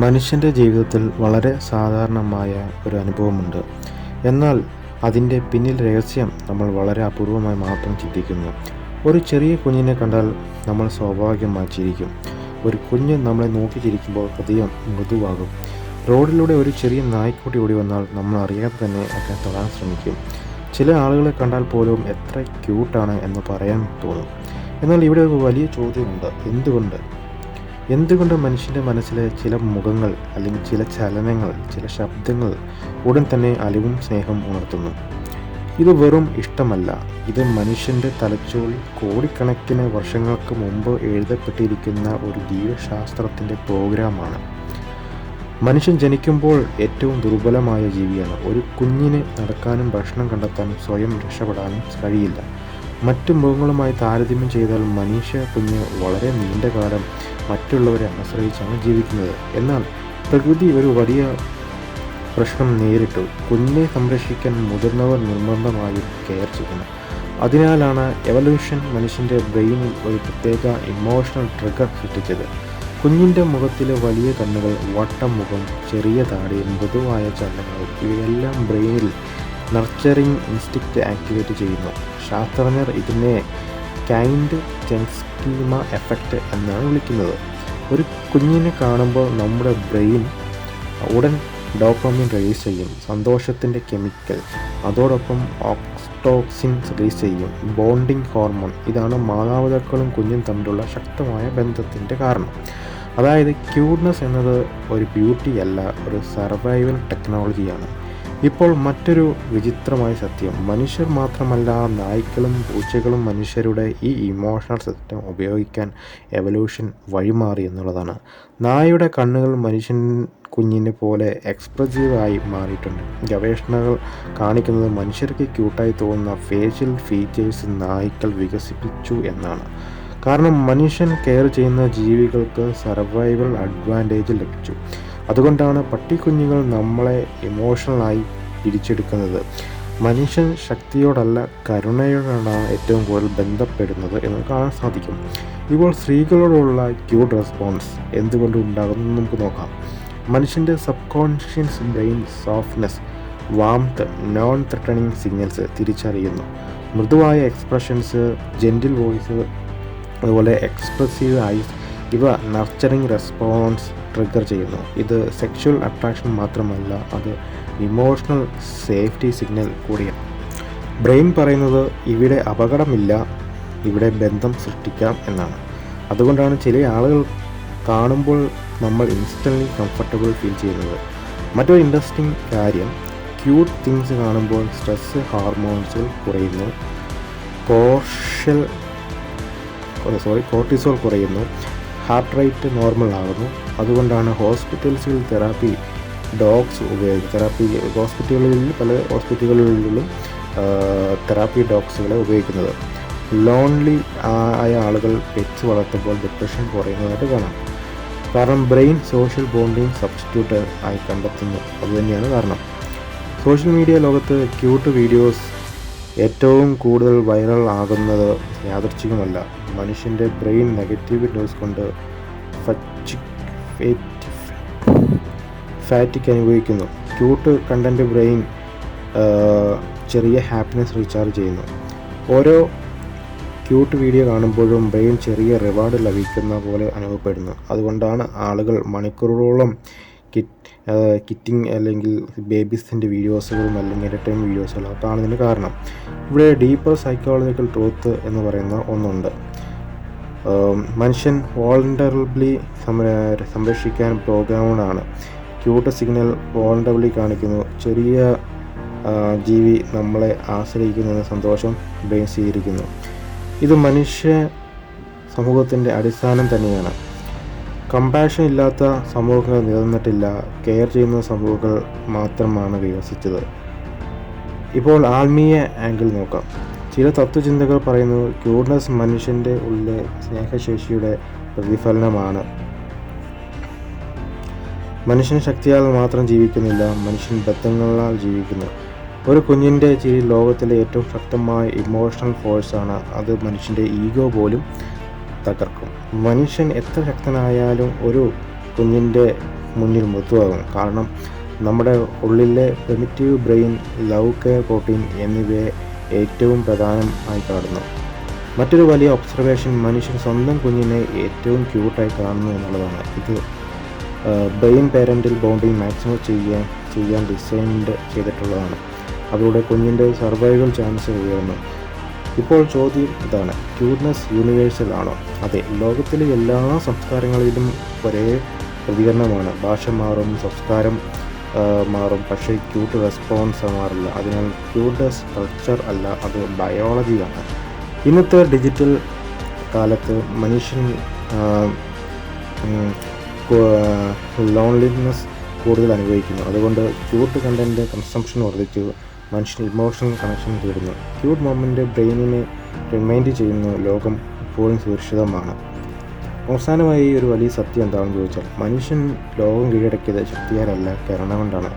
മനുഷ്യൻ്റെ ജീവിതത്തിൽ വളരെ സാധാരണമായ ഒരു അനുഭവമുണ്ട്. എന്നാൽ അതിൻ്റെ പിന്നിൽ രഹസ്യം നമ്മൾ വളരെ അപൂർവമായി മാത്രം ചിന്തിക്കുന്നു. ഒരു ചെറിയ കുഞ്ഞിനെ കണ്ടാൽ നമ്മൾ സ്വാഭാവികമായി ചിരിക്കും. ഒരു കുഞ്ഞ് നമ്മളെ നോക്കി ചിരിക്കുമ്പോൾ ഹൃദയം മൃദുവാകും. റോഡിലൂടെ ഒരു ചെറിയ നായ്ക്കുട്ടി ഓടി വന്നാൽ നമ്മൾ അറിയാതെ തന്നെ അതിനെ തൊടാൻ ശ്രമിക്കും. ചില ആളുകളെ കണ്ടാൽ പോലും എത്ര ക്യൂട്ടാണ് എന്ന് പറയാൻ തോന്നും. എന്നാൽ ഇവിടെ ഒരു വലിയ ചോദ്യമുണ്ട്. എന്തുകൊണ്ട് മനുഷ്യൻ്റെ മനസ്സിലെ ചില മുഖങ്ങൾ അല്ലെങ്കിൽ ചില ചലനങ്ങൾ, ചില ശബ്ദങ്ങൾ ഉടൻ തന്നെ അലിവും സ്നേഹം ഉണർത്തുന്നു? ഇത് വെറും ഇഷ്ടമല്ല. ഇത് മനുഷ്യൻ്റെ തലച്ചോറിൽ കോടിക്കണക്കിന് വർഷങ്ങൾക്ക് മുമ്പ് എഴുതപ്പെട്ടിരിക്കുന്ന ഒരു ജീവശാസ്ത്രത്തിൻ്റെ പ്രോഗ്രാമാണ്. മനുഷ്യൻ ജനിക്കുമ്പോൾ ഏറ്റവും ദുർബലമായ ജീവിയാണ്. ഒരു കുഞ്ഞിന് നടക്കാനും ഭക്ഷണം കണ്ടെത്താനും സ്വയം രക്ഷപ്പെടാനും കഴിയില്ല. മറ്റു മൃഗങ്ങളുമായി താരതമ്യം ചെയ്താൽ മനുഷ്യ കുഞ്ഞ് വളരെ നീണ്ട കാലം മറ്റുള്ളവരെ ആശ്രയിച്ചാണ് ജീവിക്കുന്നത്. എന്നാൽ പ്രകൃതി ഒരു വലിയ പ്രശ്നം നേരിട്ടു. കുഞ്ഞിനെ സംരക്ഷിക്കാൻ മുതിർന്നവർ നിർബന്ധമായും കെയർ ചെയ്യണം. അതിനാലാണ് എവല്യൂഷൻ മനുഷ്യൻ്റെ ബ്രെയിനിൽ ഒരു പ്രത്യേക ഇമോഷണൽ ട്രിഗർ സൃഷ്ടിച്ചത്. കുഞ്ഞിൻ്റെ മുഖത്തിലെ വലിയ കണ്ണുകൾ, വട്ടം മുഖം, ചെറിയ താടി, മൃദുവായ ചലനങ്ങൾ ഇവയെല്ലാം ബ്രെയിനിൽ നർച്ചറിങ് ഇൻസ്റ്റിക്റ്റ് ആക്ടിവേറ്റ് ചെയ്യുന്നു. ശാസ്ത്രജ്ഞർ ഇതിനെ കൈൻഡ് ചെൻസ്കീമ എഫക്റ്റ് എന്നാണ് വിളിക്കുന്നത്. ഒരു കുഞ്ഞിനെ കാണുമ്പോൾ നമ്മുടെ ബ്രെയിൻ ഉടൻ ഡോപാമിൻ റിലീസ് ചെയ്യും, സന്തോഷത്തിൻ്റെ കെമിക്കൽ. അതോടൊപ്പം ഓക്സിറ്റോസിൻ റിലീസ് ചെയ്യും, ബോണ്ടിങ് ഹോർമോൺ. ഇതാണ് മാതാപിതാക്കളും കുഞ്ഞും തമ്മിലുള്ള ശക്തമായ ബന്ധത്തിൻ്റെ കാരണം. അതായത് ക്യൂട്ട്നെസ് എന്നത് ഒരു ബ്യൂട്ടി അല്ല, ഒരു സർവൈവൽ ടെക്നോളജിയാണ്. ഇപ്പോൾ മറ്റൊരു വിചിത്രമായ സത്യം. മനുഷ്യർ മാത്രമല്ല, നായ്ക്കളും പൂച്ചകളും മനുഷ്യരുടെ ഈ ഇമോഷണൽ സിസ്റ്റം ഉപയോഗിക്കാൻ എവല്യൂഷൻ വഴിമാറി എന്നുള്ളതാണ്. നായയുടെ കണ്ണുകൾ മനുഷ്യൻ കുഞ്ഞിനെ പോലെ എക്സ്പ്രസീവായി മാറിയിട്ടുണ്ട്. ഗവേഷണങ്ങൾ കാണിക്കുന്നത് മനുഷ്യർക്ക് ക്യൂട്ടായി തോന്നുന്ന ഫേഷ്യൽ ഫീച്ചേഴ്സ് നായ്ക്കൾ വികസിപ്പിച്ചു എന്നാണ്. കാരണം മനുഷ്യൻ കെയർ ചെയ്യുന്ന ജീവികൾക്ക് സർവൈവൽ അഡ്വാൻറ്റേജ് ലഭിച്ചു. അതുകൊണ്ടാണ് പട്ടിക്കുഞ്ഞുങ്ങൾ നമ്മളെ ഇമോഷണലായി പിടിച്ചെടുക്കുന്നത്. മനുഷ്യൻ ശക്തിയോടല്ല, കരുണയോടാണ് ഏറ്റവും കൂടുതൽ ബന്ധപ്പെടുന്നത് എന്ന് കാണാൻ സാധിക്കും. ഇപ്പോൾ സ്ത്രീകളോടുള്ള ക്യൂട്ട് റെസ്പോൺസ് എന്തുകൊണ്ട് ഉണ്ടാകുന്നു നമുക്ക് നോക്കാം. മനുഷ്യൻ്റെ sub conscious brain softness, warmth, non threatening signals തിരിച്ചറിയുന്നു. മൃദുവായ എക്സ്പ്രഷൻസ്, ജെൻറ്റിൽ വോയിസ്, അതുപോലെ എക്സ്പ്രസീവ് ഐസ് ഇവ നർച്ചറിങ് റെസ്പോൺസ് ട്രിഗർ ചെയ്യുന്നു. ഇത് സെക്ഷുവൽ അട്രാക്ഷൻ മാത്രമല്ല, അത് ഇമോഷണൽ സേഫ്റ്റി സിഗ്നൽ കൂടിയാണ്. ബ്രെയിൻ പറയുന്നത് ഇവിടെ അപകടമില്ല, ഇവിടെ ബന്ധം സൃഷ്ടിക്കാം എന്നാണ്. അതുകൊണ്ടാണ് ചില ആളുകൾ കാണുമ്പോൾ നമ്മൾ ഇൻസ്റ്റൻ്റ്ലി കംഫർട്ടബിൾ ഫീൽ ചെയ്യുന്നത്. മറ്റൊരു ഇൻട്രസ്റ്റിംഗ് കാര്യം, ക്യൂട്ട് തിങ്സ് കാണുമ്പോൾ സ്ട്രെസ് ഹോർമോൺസുകൾ കുറയുന്നു, കോർട്ടിസോൾ കുറയുന്നു, ഹാർട്ട് റേറ്റ് നോർമൽ ആകുന്നു. അതുകൊണ്ടാണ് ഹോസ്പിറ്റൽസിൽ തെറാപ്പി ഡോഗ്സ് ഉപയോഗിക്കുന്നത്. പല ഹോസ്പിറ്റലുകളിലും തെറാപ്പി ഡോഗ്സുകളെ ഉപയോഗിക്കുന്നത്. ലോൺലി ആയ ആളുകൾ പെറ്റ്സ് വളർത്തുമ്പോൾ ഡിപ്രഷൻ കുറയുന്നതായിട്ട് കാണാം. കാരണം ബ്രെയിൻ സോഷ്യൽ ബോണ്ടിങ് സബ്സ്റ്റിറ്റ്യൂട്ട് ആയി കണ്ടെത്തുന്നു. അതുതന്നെയാണ് കാരണം. സോഷ്യൽ മീഡിയ ലോകത്ത് ക്യൂട്ട് വീഡിയോസ് ഏറ്റവും കൂടുതൽ വൈറൽ ആകുന്നത് യാദൃച്ഛികമല്ല. മനുഷ്യൻ്റെ ബ്രെയിൻ നെഗറ്റീവ് ന്യൂസ് കൊണ്ട് ഫാറ്റിക് അനുഭവിക്കുന്നു. ക്യൂട്ട് കണ്ടൻറ്റ് ബ്രെയിൻ ചെറിയ ഹാപ്പിനെസ് റീചാർജ് ചെയ്യുന്നു. ഓരോ ക്യൂട്ട് വീഡിയോ കാണുമ്പോഴും ബ്രെയിൻ ചെറിയ റിവാർഡ് ലഭിക്കുന്ന പോലെ അനുഭവപ്പെടുന്നു. അതുകൊണ്ടാണ് ആളുകൾ മണിക്കൂറുകളോളം കിറ്റിംഗ് അല്ലെങ്കിൽ ബേബീസിൻ്റെ വീഡിയോസുകളും അല്ലെങ്കിൽ എൻ്റർടൈൻമെൻറ്റ് വീഡിയോസുകളും കാണുന്നതിന് കാരണം. ഇവിടെ ഡീപ്പർ സൈക്കോളജിക്കൽ ട്രൂത്ത് എന്ന് പറയുന്ന ഒന്നുണ്ട്. മനുഷ്യൻ വോളണ്ടറബിളി സംരക്ഷിക്കാൻ പ്രോഗ്രാമാണ്. ക്യൂട്ട് സിഗ്നൽ വോളണ്ടറബിളി കാണിക്കുന്നു. ചെറിയ ജീവി നമ്മളെ ആശ്രയിക്കുന്ന സന്തോഷം ബ്രെയിൻ സ്വീകരിക്കുന്നു. ഇത് മനുഷ്യ സമൂഹത്തിൻ്റെ അടിസ്ഥാനം തന്നെയാണ്. കമ്പാഷൻ ഇല്ലാത്ത സമൂഹങ്ങൾ നിലനിന്നിട്ടില്ല, കെയർ ചെയ്യുന്ന സമൂഹങ്ങൾ മാത്രമാണ് വികസിച്ചത്. ഇപ്പോൾ ആത്മീയ ആംഗിൾ നോക്കാം. ചില തത്വചിന്തകൾ പറയുന്നു ക്യൂട്ട്നെസ് മനുഷ്യൻ്റെ ഉള്ളിലെ സ്നേഹശേഷിയുടെ പ്രതിഫലനമാണ്. മനുഷ്യൻ ശക്തിയാൽ മാത്രം ജീവിക്കുന്നില്ല, മനുഷ്യൻ ബന്ധങ്ങളാൽ ജീവിക്കുന്നു. ഒരു കുഞ്ഞിൻ്റെ ചിരി ലോകത്തിലെ ഏറ്റവും ശക്തമായ ഇമോഷണൽ ഫോഴ്സാണ്. അത് മനുഷ്യൻ്റെ ഈഗോ പോലും തകർക്കും. മനുഷ്യൻ എത്ര ശക്തനായാലും ഒരു കുഞ്ഞിൻ്റെ മുന്നിൽ മൃദുവാകും. കാരണം നമ്മുടെ ഉള്ളിലെ primitive brain, love care protein എന്നിവയെ ഏറ്റവും പ്രധാനമായി കാണുന്നു. മറ്റൊരു വലിയ ഒബ്സർവേഷൻ മനുഷ്യൻ സ്വന്തം കുഞ്ഞിനെ ഏറ്റവും ക്യൂട്ടായി കാണുന്നു എന്നുള്ളതാണ്. ഇത് ബ്രെയിൻ പേരൻ്റൽ ബോണ്ടിങ് മാക്സിമം ചെയ്യാൻ ഡിസൈൻഡ് ചെയ്തിട്ടുള്ളതാണ്. അതിലൂടെ കുഞ്ഞിൻ്റെ സർവൈവൽ ചാൻസ് ഉയർന്നു. ഇപ്പോൾ ചോദ്യം ഇതാണ്, ക്യൂട്ട്നെസ് യൂണിവേഴ്സൽ ആണോ? അതെ, ലോകത്തിലെ എല്ലാ സംസ്കാരങ്ങളിലും ഒരേ പ്രതികരണമാണ്. ഭാഷ മാറും, സംസ്കാരം മാറും, പക്ഷേ ക്യൂട്ട് റെസ്പോൺസ് മാറില്ല. അതിനാൽ ക്യൂട്ട്നെസ് കൾച്ചർ അല്ല, അത് ബയോളജിയാണ്. ഇന്നത്തെ ഡിജിറ്റൽ കാലത്ത് മനുഷ്യൻ ലോൺലിനെസ് കൂടുതൽ അനുഭവിക്കുന്നു. അതുകൊണ്ട് ക്യൂട്ട് കണ്ടൻറ്റ് കൺസംഷൻ വർദ്ധിച്ചു. മനുഷ്യൻ ഇമോഷണൽ കണക്ഷൻ തേടുന്നു. ക്യൂട്ട് മൊമെൻ്റ് ബ്രെയിനിനെ റിമൈൻഡ് ചെയ്യുന്നു ലോകം ഇപ്പോഴും സുരക്ഷിതമാണ്. അവസാനമായി ഒരു വലിയ സത്യം എന്താണെന്ന് ചോദിച്ചാൽ, മനുഷ്യൻ ലോകം കീഴടക്കിയത് ശക്തിയാലല്ല, കരുണ കൊണ്ടാണ്.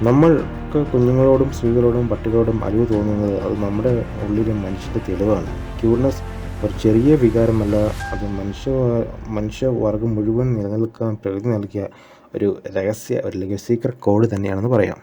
നമ്മൾക്ക് കുഞ്ഞുങ്ങളോടും സ്ത്രീകളോടും പട്ടികളോടും അലിവ് തോന്നുന്നത് അത് നമ്മുടെ ഉള്ളിലെ മനുഷ്യൻ്റെ തെളിവാണ്. ക്യൂട്ട്നെസ് ഒരു ചെറിയ വികാരമല്ല, അത് മനുഷ്യവർഗം മുഴുവൻ നിലനിൽക്കാൻ പ്രകൃതി നൽകിയ ഒരു രഹസ്യ, ഒരു സീക്രട്ട് കോഡ് തന്നെയാണെന്ന് പറയാം.